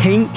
Pink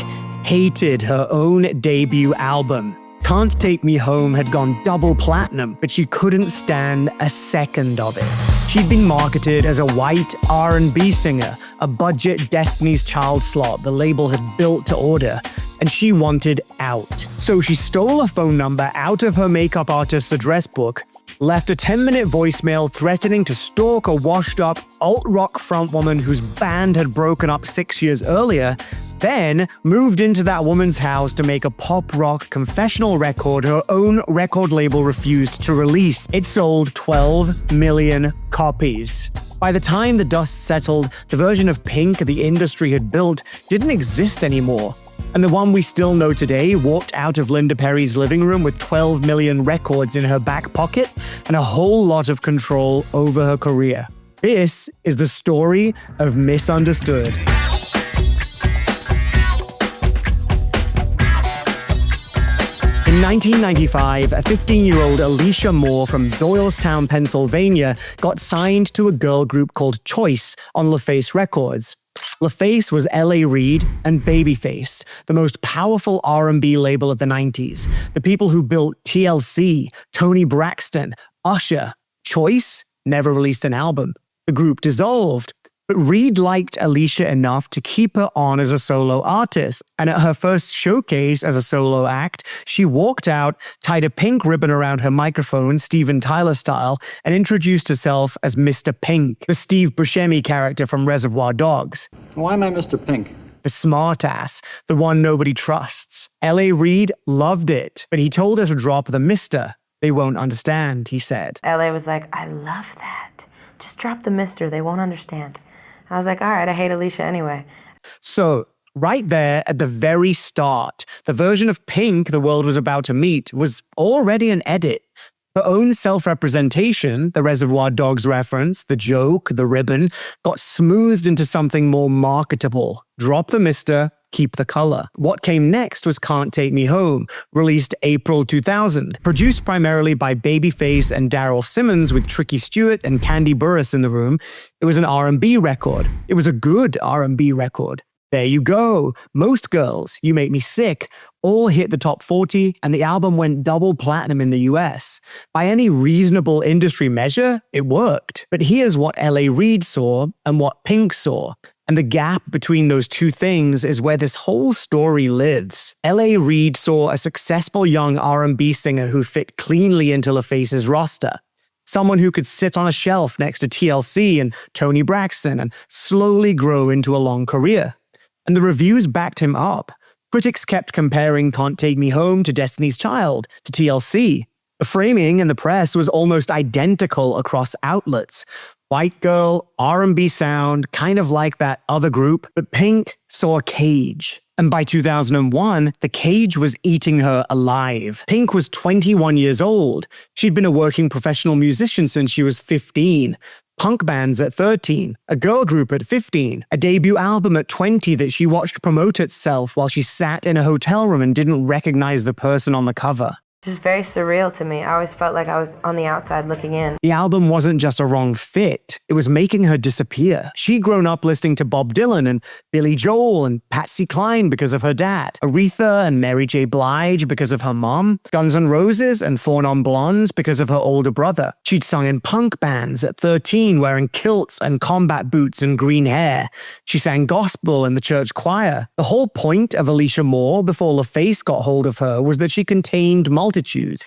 hated her own debut album. Can't Take Me Home had gone double platinum, but she couldn't stand a second of it. She'd been marketed as a white R&B singer, a budget Destiny's Child slot the label had built to order, and she wanted out. So she stole a phone number out of her makeup artist's address book, left a 10-minute voicemail threatening to stalk a washed-up alt-rock frontwoman whose band had broken up 6 years earlier, then moved into that woman's house to make a pop-rock confessional record her own record label refused to release. It sold 12 million copies. By the time the dust settled, the version of Pink the industry had built didn't exist anymore. And the one we still know today walked out of Linda Perry's living room with 12 million records in her back pocket and a whole lot of control over her career. This is the story of Missundaztood. In 1995, a 15-year-old Alicia Moore from Doylestown, Pennsylvania, got signed to a girl group called Choice on LaFace Records. LaFace was Reid and Babyface, the most powerful R&B label of the 90s. The people who built TLC, Toni Braxton, Usher. Choice never released an album. The group dissolved. But Reid liked Alicia enough to keep her on as a solo artist, and at her first showcase as a solo act, she walked out, tied a pink ribbon around her microphone, Steven Tyler style, and introduced herself as Mr. Pink, the Steve Buscemi character from Reservoir Dogs. Why am I Mr. Pink? The smartass, the one nobody trusts. Reid loved it, but he told her to drop the Mr. They won't understand, he said. LA was like, I love that. Just drop the Mr. They won't understand. I was like, all right, I hate Alicia anyway. So, right there at the very start, the version of Pink the world was about to meet was already an edit. Her own self-representation, the Reservoir Dogs reference, the joke, the ribbon, got smoothed into something more marketable. Drop the Mr., keep the color. What came next was Can't Take Me Home, released April 2000, produced primarily by Babyface and Daryl Simmons with Tricky Stewart and Candy Burris in the room. It was an R&B record. It was a good R&B record. There you go. Most Girls, You Make Me Sick, all hit the top 40, and the album went double platinum in the US. By any reasonable industry measure, it worked. But here's what Reid saw and what Pink saw. And the gap between those two things is where this whole story lives. Reid saw a successful young R&B singer who fit cleanly into LaFace's roster. Someone who could sit on a shelf next to TLC and Toni Braxton and slowly grow into a long career. And the reviews backed him up. Critics kept comparing Can't Take Me Home to Destiny's Child, to TLC. The framing in the press was almost identical across outlets. White girl, R&B sound, kind of like that other group, but Pink saw a cage. And by 2001, the cage was eating her alive. Pink was 21 years old. She'd been a working professional musician since she was 15. Punk bands at 13, a girl group at 15, a debut album at 20 that she watched promote itself while she sat in a hotel room and didn't recognize the person on the cover. Just very surreal to me. I always felt like I was on the outside looking in. The album wasn't just a wrong fit. It was making her disappear. She'd grown up listening to Bob Dylan and Billy Joel and Patsy Cline because of her dad, Aretha and Mary J. Blige because of her mom, Guns N' Roses and Four Non Blondes because of her older brother. She'd sung in punk bands at 13 wearing kilts and combat boots and green hair. She sang gospel in the church choir. The whole point of Alicia Moore before LaFace got hold of her was that she contained multitudes.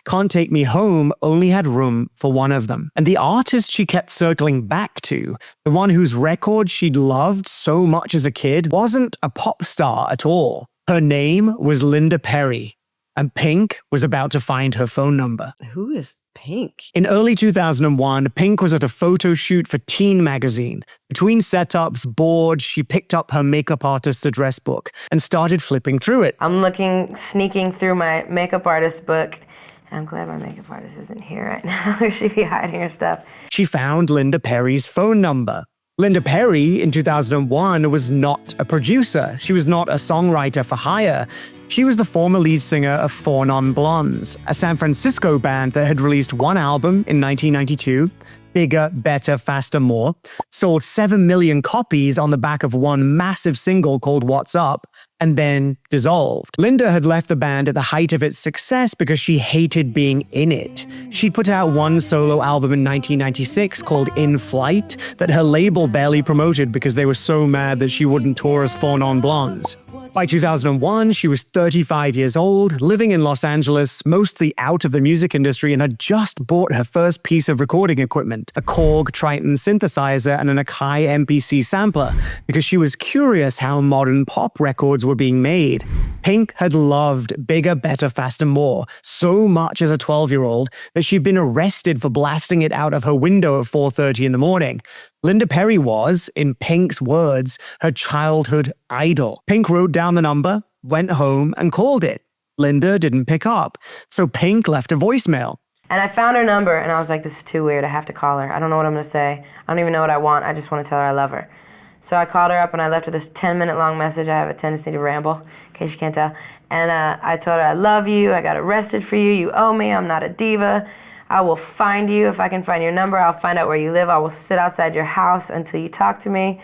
Can't Take Me Home only had room for one of them. And the artist she kept circling back to, the one whose record she'd loved so much as a kid, wasn't a pop star at all. Her name was Linda Perry, and Pink was about to find her phone number. Who is Pink? In early 2001, Pink was at a photo shoot for Teen magazine. Between setups, bored, she picked up her makeup artist's address book and started flipping through it. I'm sneaking through my makeup artist book. I'm glad my makeup artist isn't here right now. She'd be hiding her stuff. She found Linda Perry's phone number. Linda Perry, in 2001, was not a producer. She was not a songwriter for hire. She was the former lead singer of Four Non Blondes, a San Francisco band that had released one album in 1992, Bigger, Better, Faster, More, sold 7 million copies on the back of one massive single called What's Up, and then dissolved. Linda had left the band at the height of its success because she hated being in it. She put out one solo album in 1996 called In Flight that her label barely promoted because they were so mad that she wouldn't tour as Four Non Blondes. By 2001, she was 35 years old, living in Los Angeles, mostly out of the music industry, and had just bought her first piece of recording equipment, a Korg Triton synthesizer and an Akai MPC sampler, because she was curious how modern pop records were being made. Pink had loved Bigger, Better, Faster, More so much as a 12-year-old that she'd been arrested for blasting it out of her window at 4:30 in the morning. Linda Perry was, in Pink's words, her childhood idol. Pink wrote down the number, went home, and called it. Linda didn't pick up, so Pink left a voicemail. And I found her number, and I was like, this is too weird. I have to call her. I don't know what I'm going to say. I don't even know what I want. I just want to tell her I love her. So I called her up, and I left her this 10-minute long message. I have a tendency to ramble, in case you can't tell. And I told her, I love you. I got arrested for you. You owe me. I'm not a diva. I will find you. If I can find your number, I'll find out where you live. I will sit outside your house until you talk to me.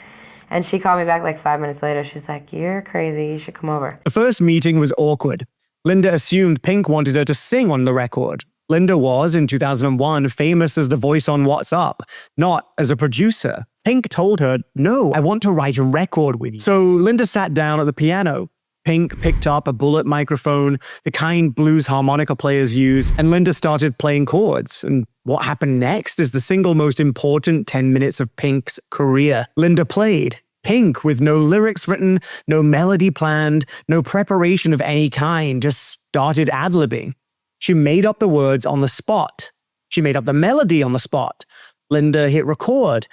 And she called me back like 5 minutes later. She's like, you're crazy. You should come over. The first meeting was awkward. Linda assumed Pink wanted her to sing on the record. Linda was, in 2001, famous as the voice on What's Up, not as a producer. Pink told her, no, I want to write a record with you. So Linda sat down at the piano. Pink picked up a bullet microphone, the kind blues harmonica players use, and Linda started playing chords. And what happened next is the single most important 10 minutes of Pink's career. Linda played. Pink, with no lyrics written, no melody planned, no preparation of any kind, just started ad-libbing. She made up the words on the spot. She made up the melody on the spot. Linda hit record,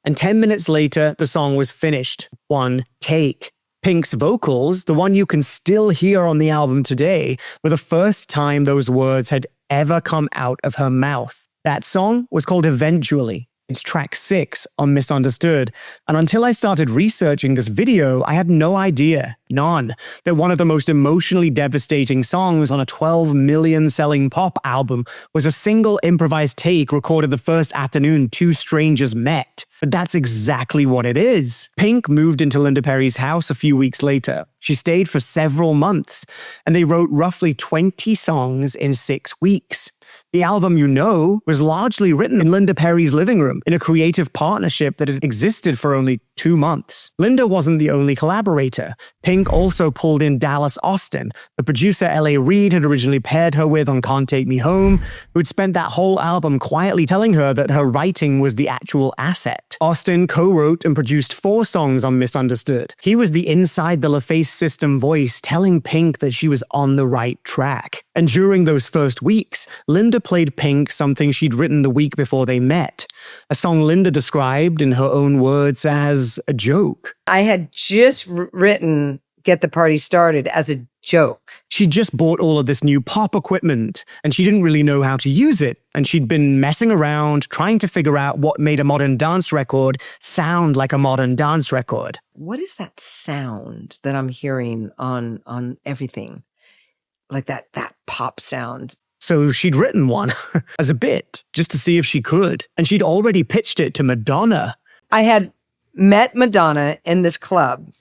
and 10 minutes later, the song was finished. One take. Pink's vocals, the one you can still hear on the album today, were the first time those words had ever come out of her mouth. That song was called Eventually. It's track 6 on Missundaztood, and until I started researching this video, I had no idea, none, that one of the most emotionally devastating songs on a 12 million selling pop album was a single improvised take recorded the first afternoon two strangers met. But that's exactly what it is. Pink moved into Linda Perry's house a few weeks later. She stayed for several months, and they wrote roughly 20 songs in 6 weeks. The album You Know was largely written in Linda Perry's living room in a creative partnership that had existed for only 2 months. Linda wasn't the only collaborator. Pink also pulled in Dallas Austin, the producer Reid had originally paired her with on Can't Take Me Home, who'd spent that whole album quietly telling her that her writing was the actual asset. Austin co-wrote and produced 4 songs on Missundaztood. He was the inside the LaFace system voice telling Pink that she was on the right track. And during those first weeks, Linda played Pink something she'd written the week before they met. A song Linda described in her own words as a joke. I had just written Get the Party Started as a joke. She'd just bought all of this new pop equipment, and she didn't really know how to use it. And she'd been messing around, trying to figure out what made a modern dance record sound like a modern dance record. What is that sound that I'm hearing on everything? Like that pop sound. So she'd written one as a bit, just to see if she could. And she'd already pitched it to Madonna. I had met Madonna in this club.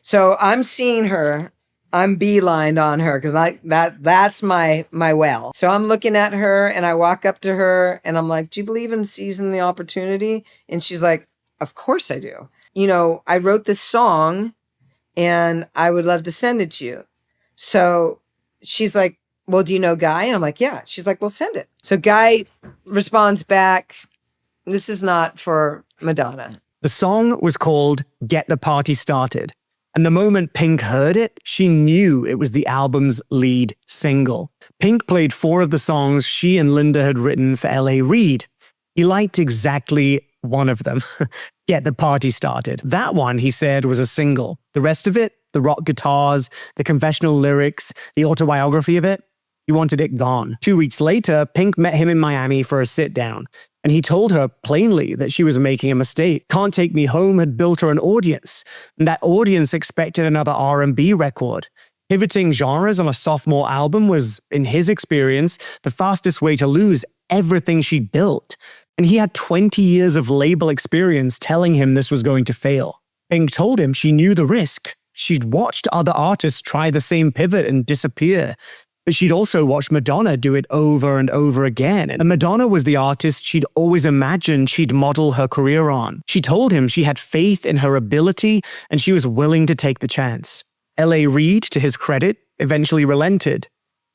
So I'm seeing her. I'm beelined on her because that's my well. So I'm looking at her and I walk up to her and I'm like, do you believe in seizing the opportunity? And she's like, of course I do. You know, I wrote this song and I would love to send it to you. So she's like, well, do you know Guy? And I'm like, yeah. She's like, well, send it. So Guy responds back, this is not for Madonna. The song was called Get the Party Started. And the moment Pink heard it, she knew it was the album's lead single. Pink played 4 of the songs she and Linda had written for Reid. He liked exactly one of them, Get the Party Started. That one, he said, was a single. The rest of it, the rock guitars, the confessional lyrics, the autobiography of it, he wanted it gone. 2 weeks later, Pink met him in Miami for a sit-down, and he told her plainly that she was making a mistake. Can't Take Me Home had built her an audience, and that audience expected another R&B record. Pivoting genres on a sophomore album was, in his experience, the fastest way to lose everything she built, and he had 20 years of label experience telling him this was going to fail. Pink told him she knew the risk, She'd watched other artists try the same pivot and disappear. But she'd also watched Madonna do it over and over again. And Madonna was the artist she'd always imagined she'd model her career on. She told him she had faith in her ability and she was willing to take the chance. L.A. Reid, to his credit, eventually relented.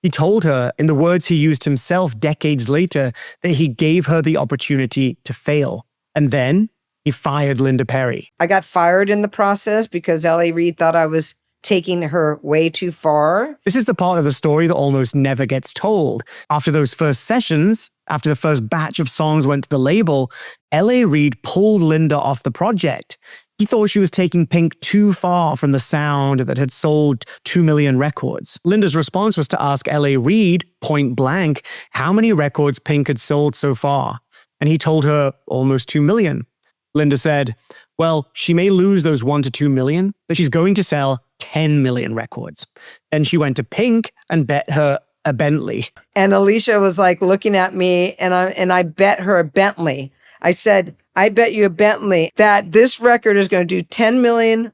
He told her, in the words he used himself decades later, that he gave her the opportunity to fail. And then he fired Linda Perry. I got fired in the process because L.A. Reid thought I was taking her way too far. This is the part of the story that almost never gets told. After those first sessions, after the first batch of songs went to the label, L.A. Reid pulled Linda off the project. He thought she was taking Pink too far from the sound that had sold 2 million records. Linda's response was to ask L.A. Reid, point blank, how many records Pink had sold so far. And he told her almost 2 million. Linda said, well, she may lose those 1 to 2 million, but she's going to sell 10 million records. Then she went to Pink and bet her a Bentley. And Alicia was like looking at me and I bet her a Bentley. I said, I bet you a Bentley that this record is going to do 10 million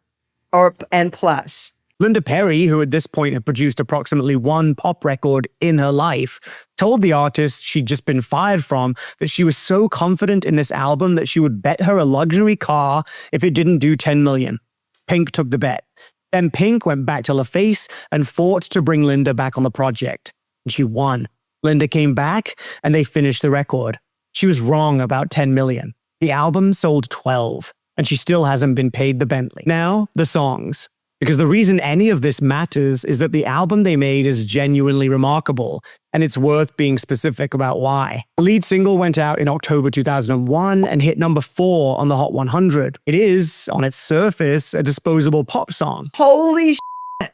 and plus. Linda Perry, who at this point had produced approximately 1 pop record in her life, told the artist she'd just been fired from that she was so confident in this album that she would bet her a luxury car if it didn't do 10 million. Pink took the bet. Then Pink went back to LaFace and fought to bring Linda back on the project. And she won. Linda came back and they finished the record. She was wrong about 10 million. The album sold 12, and she still hasn't been paid the Bentley. Now, the songs. Because the reason any of this matters is that the album they made is genuinely remarkable, and it's worth being specific about why. The lead single went out in October 2001 and hit number 4 on the Hot 100. It is, on its surface, a disposable pop song. Holy shit.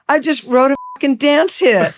I just wrote a fucking dance hit.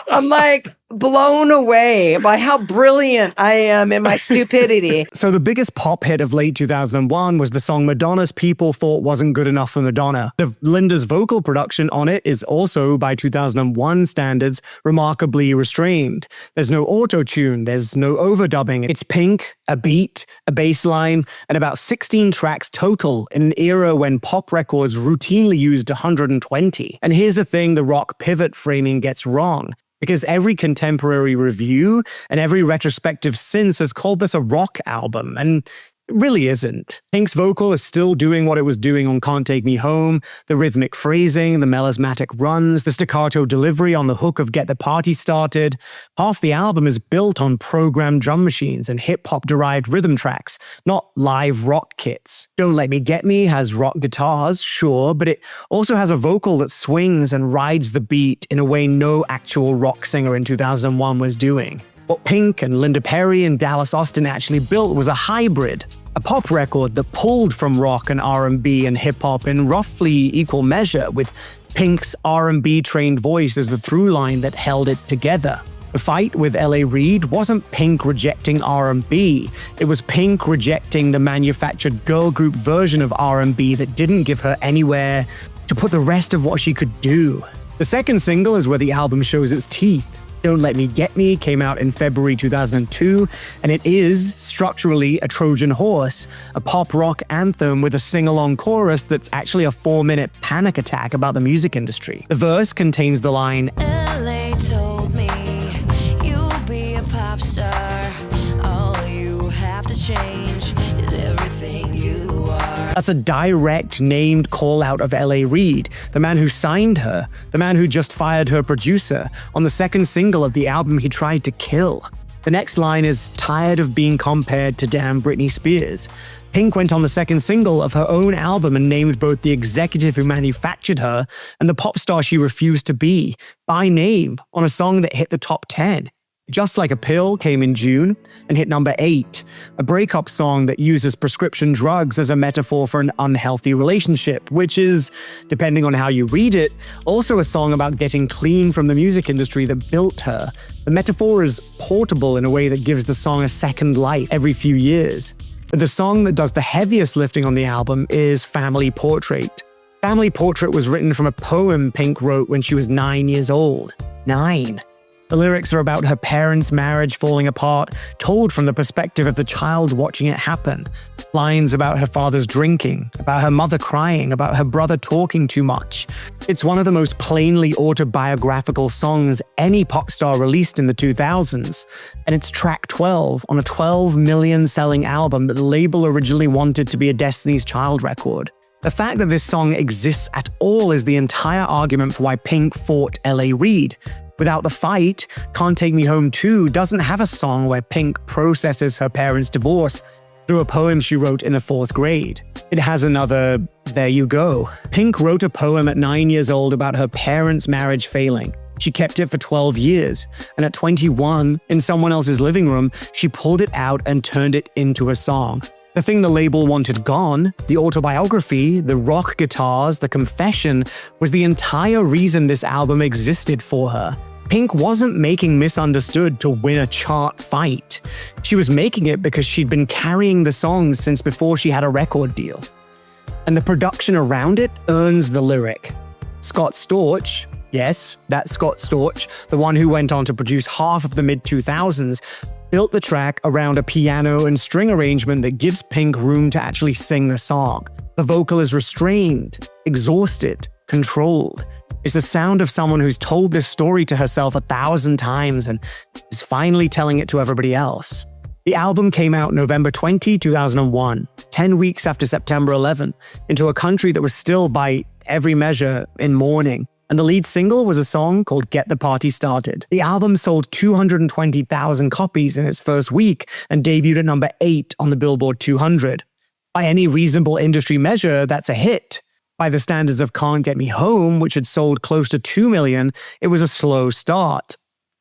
I'm like blown away by how brilliant I am in my stupidity. So the biggest pop hit of late 2001 was the song Madonna's People Thought Wasn't Good Enough for Madonna. Linda's vocal production on it is also, by 2001 standards, remarkably restrained. There's no auto-tune, there's no overdubbing. It's Pink, a beat, a bass line, and about 16 tracks total in an era when pop records routinely used 120. And here's the thing the rock pivot framing gets wrong. Because every contemporary review and every retrospective since has called this a rock album, and it really isn't. Pink's vocal is still doing what it was doing on Can't Take Me Home, the rhythmic phrasing, the melismatic runs, the staccato delivery on the hook of Get the Party Started. Half the album is built on programmed drum machines and hip-hop-derived rhythm tracks, not live rock kits. Don't Let Me Get Me has rock guitars, sure, but it also has a vocal that swings and rides the beat in a way no actual rock singer in 2001 was doing. What Pink and Linda Perry and Dallas Austin actually built was a hybrid, a pop record that pulled from rock and R&B and hip-hop in roughly equal measure, with Pink's R&B trained voice as the through line that held it together. The fight with L.A. Reid wasn't Pink rejecting R&B, it was Pink rejecting the manufactured girl group version of R&B that didn't give her anywhere to put the rest of what she could do. The second single is where the album shows its teeth. Don't Let Me Get Me came out in February 2002, and it is, structurally, a Trojan horse, a pop-rock anthem with a sing-along chorus that's actually a 4-minute panic attack about the music industry. The verse contains the line, LA told me you'll be a pop star. All you have to change is everything you are. That's a direct named call out of L.A. Reid, the man who signed her, the man who just fired her producer, on the second single of the album he tried to kill. The next line is tired of being compared to damn Britney Spears. Pink went on the second single of her own album and named both the executive who manufactured her and the pop star she refused to be, by name, on a song that hit the top 10. Just Like a Pill came in June and hit number 8, a breakup song that uses prescription drugs as a metaphor for an unhealthy relationship, which is, depending on how you read it, also a song about getting clean from the music industry that built her. The metaphor is portable in a way that gives the song a second life every few years. But the song that does the heaviest lifting on the album is Family Portrait. Family Portrait was written from a poem Pink wrote when she was 9 years old. 9. The lyrics are about her parents' marriage falling apart, told from the perspective of the child watching it happen. Lines about her father's drinking, about her mother crying, about her brother talking too much. It's one of the most plainly autobiographical songs any pop star released in the 2000s, and it's track 12 on a 12 million selling album that the label originally wanted to be a Destiny's Child record. The fact that this song exists at all is the entire argument for why Pink fought L.A. Reid. Without the fight, Can't Take Me Home 2 doesn't have a song where Pink processes her parents' divorce through a poem she wrote in the 4th grade. It has another "there you go." Pink wrote a poem at 9 years old about her parents' marriage failing. She kept it for 12 years, and at 21, in someone else's living room, she pulled it out and turned it into a song. The thing the label wanted gone, the autobiography, the rock guitars, the confession, was the entire reason this album existed for her. Pink wasn't making Missundaztood to win a chart fight. She was making it because she'd been carrying the songs since before she had a record deal. And the production around it earns the lyric. Scott Storch, yes, that's Scott Storch, the one who went on to produce half of the mid-2000s, built the track around a piano and string arrangement that gives Pink room to actually sing the song. The vocal is restrained, exhausted, controlled. It's the sound of someone who's told this story to herself 1,000 times and is finally telling it to everybody else. The album came out November 20, 2001, 10 weeks after September 11, into a country that was still, by every measure, in mourning. And the lead single was a song called Get the Party Started. The album sold 220,000 copies in its first week and debuted at number 8 on the Billboard 200. By any reasonable industry measure, that's a hit. By the standards of Can't Get Me Home, which had sold close to 2 million, it was a slow start.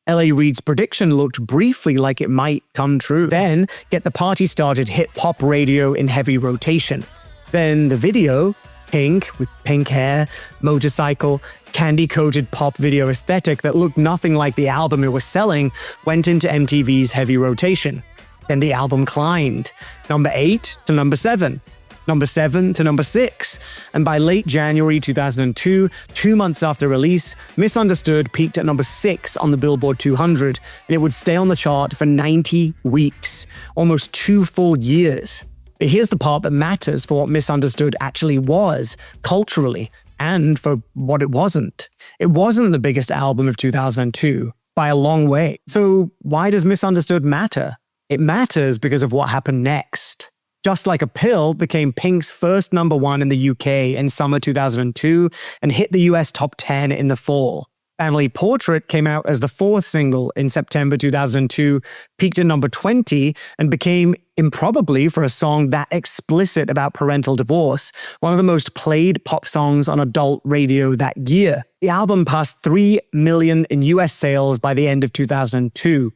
L.A. Reid's prediction looked briefly like it might come true. Then, Get the Party Started hit pop radio in heavy rotation. Then the video, Pink, with pink hair, motorcycle, candy-coated pop video aesthetic that looked nothing like the album it was selling, went into MTV's heavy rotation. Then the album climbed, number 8 to number 7, number 7 to number 6, and by late January 2002, 2 months after release, Missundaztood peaked at number 6 on the Billboard 200, and it would stay on the chart for 90 weeks, almost 2 full years. But here's the part that matters for what Missundaztood actually was, culturally, and for what it wasn't. It wasn't the biggest album of 2002, by a long way. So why does Missundaztood matter? It matters because of what happened next. Just Like a Pill became Pink's first number 1 in the UK in summer 2002 and hit the US top 10 in the fall. Family Portrait came out as the 4th single in September 2002, peaked at number 20, and became, improbably for a song that explicit about parental divorce, one of the most played pop songs on adult radio that year. The album passed 3 million in US sales by the end of 2002.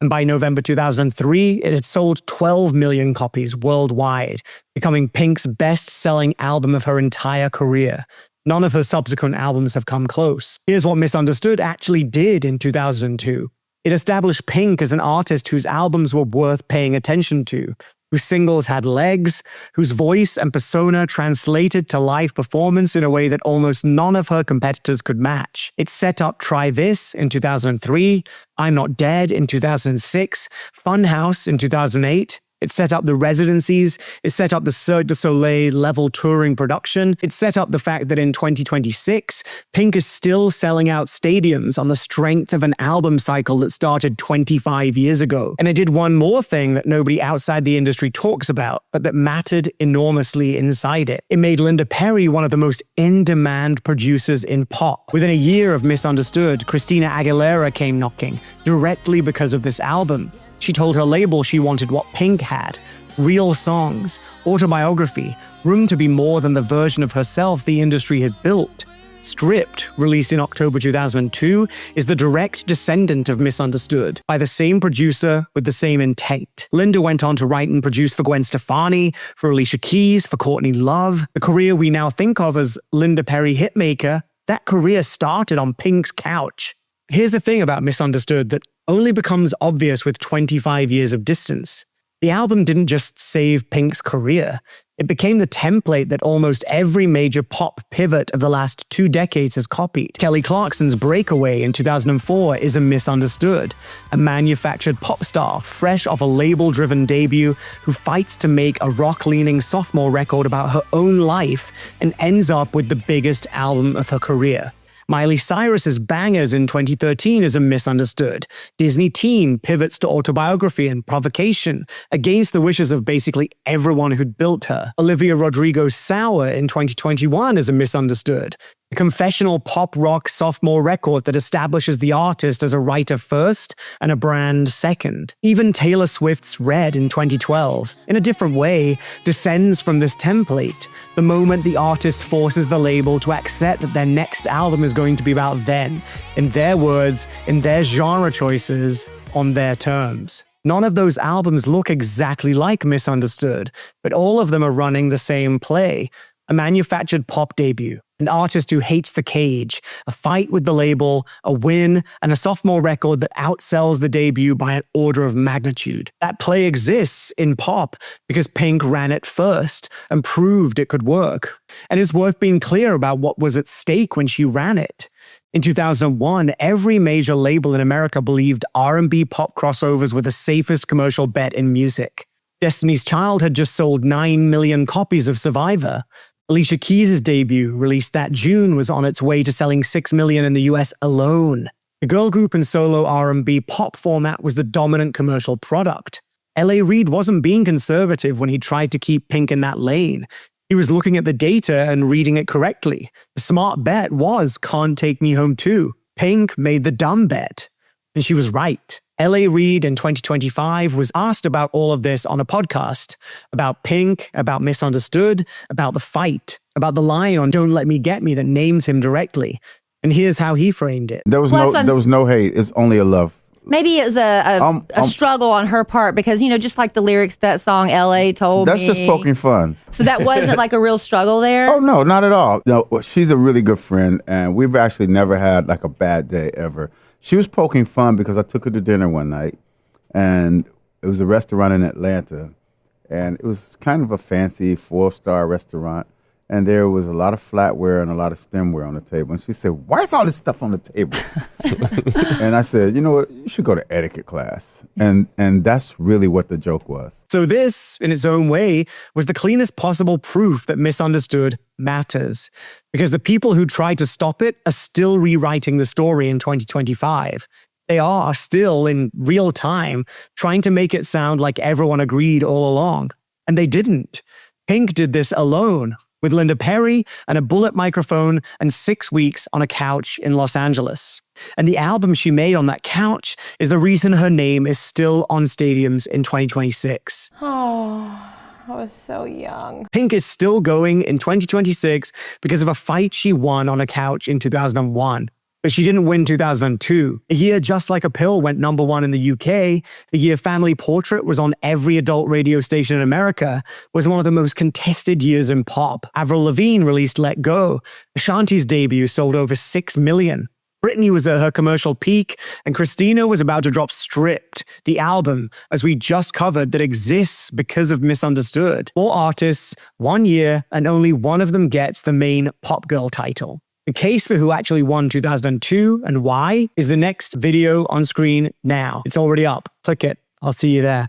And by November 2003, it had sold 12 million copies worldwide, becoming Pink's best-selling album of her entire career. None of her subsequent albums have come close. Here's what Missundaztood actually did in 2002. It established Pink as an artist whose albums were worth paying attention to, whose singles had legs, whose voice and persona translated to live performance in a way that almost none of her competitors could match. It set up Try This in 2003, I'm Not Dead in 2006, Funhouse in 2008. It set up the residencies, it set up the Cirque du Soleil level touring production, it set up the fact that in 2026, Pink is still selling out stadiums on the strength of an album cycle that started 25 years ago. And it did one more thing that nobody outside the industry talks about, but that mattered enormously inside it. It made Linda Perry one of the most in-demand producers in pop. Within a year of Missundaztood, Christina Aguilera came knocking, directly because of this album. She told her label she wanted what Pink had: real songs, autobiography, room to be more than the version of herself the industry had built. Stripped, released in October 2002, is the direct descendant of Missundaztood, by the same producer with the same intent. Linda went on to write and produce for Gwen Stefani, for Alicia Keys, for Courtney Love. The career we now think of as Linda Perry hitmaker, that career started on Pink's couch. Here's the thing about Missundaztood that only becomes obvious with 25 years of distance. The album didn't just save Pink's career, It became the template that almost every major pop pivot of the last 2 decades has copied. Kelly Clarkson's breakaway in 2004 is a Missundaztood, a manufactured pop star fresh off a label-driven debut who fights to make a rock-leaning sophomore record about her own life and ends up with the biggest album of her career. Miley Cyrus's bangers in 2013 is a Missundaztood. Disney Teen pivots to autobiography and provocation against the wishes of basically everyone who'd built her. Olivia Rodrigo's Sour in 2021 is a Missundaztood. A confessional pop rock sophomore record that establishes the artist as a writer first and a brand second. Even Taylor Swift's Red in 2012, in a different way, descends from this template. The moment the artist forces the label to accept that their next album is going to be about them, in their words, in their genre choices, on their terms. None of those albums look exactly like Missundaztood, but all of them are running the same play. A manufactured pop debut, an artist who hates the cage, a fight with the label, a win, and a sophomore record that outsells the debut by an order of magnitude. That play exists in pop because Pink ran it first and proved it could work. And it's worth being clear about what was at stake when she ran it. In 2001, every major label in America believed R&B pop crossovers were the safest commercial bet in music. Destiny's Child had just sold 9 million copies of Survivor. Alicia Keys' debut, released that June, was on its way to selling 6 million in the US alone. The girl group and solo R&B pop format was the dominant commercial product. Reid wasn't being conservative when he tried to keep Pink in that lane. He was looking at the data and reading it correctly. The smart bet was Can't Take Me Home 2. Pink made the dumb bet. And she was right. Reid in 2025 was asked about all of this on a podcast, about Pink, about Missundaztood, about the fight, about the line on Don't Let Me Get Me that names him directly. And here's how he framed it. There was no hate. It's only a love. Maybe it was a struggle on her part because, just like the lyrics to that song, L.A. told me. That's just poking fun. So that wasn't like a real struggle there? Oh, no, not at all. No, she's a really good friend, and we've actually never had like a bad day ever. She was poking fun because I took her to dinner one night, and it was a restaurant in Atlanta, and it was kind of a fancy 4-star restaurant, and there was a lot of flatware and a lot of stemware on the table. And she said, "Why is all this stuff on the table?" And I said, "You know what? You should go to etiquette class." And that's really what the joke was. So this, in its own way, was the cleanest possible proof that Missundaztood matters. Because the people who tried to stop it are still rewriting the story in 2025. They are still, in real time, trying to make it sound like everyone agreed all along. And they didn't. Pink did this alone, with Linda Perry and a bullet microphone and 6 weeks on a couch in Los Angeles. And the album she made on that couch is the reason her name is still on stadiums in 2026. Oh, I was so young. Pink is still going in 2026 because of a fight she won on a couch in 2001. But she didn't win 2002. A year Just Like a Pill went #1 in the UK. The year Family Portrait was on every adult radio station in America was one of the most contested years in pop. Avril Lavigne released Let Go. Ashanti's debut sold over 6 million. Britney was at her commercial peak, and Christina was about to drop Stripped, the album, as we just covered, that exists because of Missundaztood. 4 artists, 1 year, and only one of them gets the main pop girl title. The case for who actually won 2002 and why is the next video on screen now. It's already up. Click it. I'll see you there.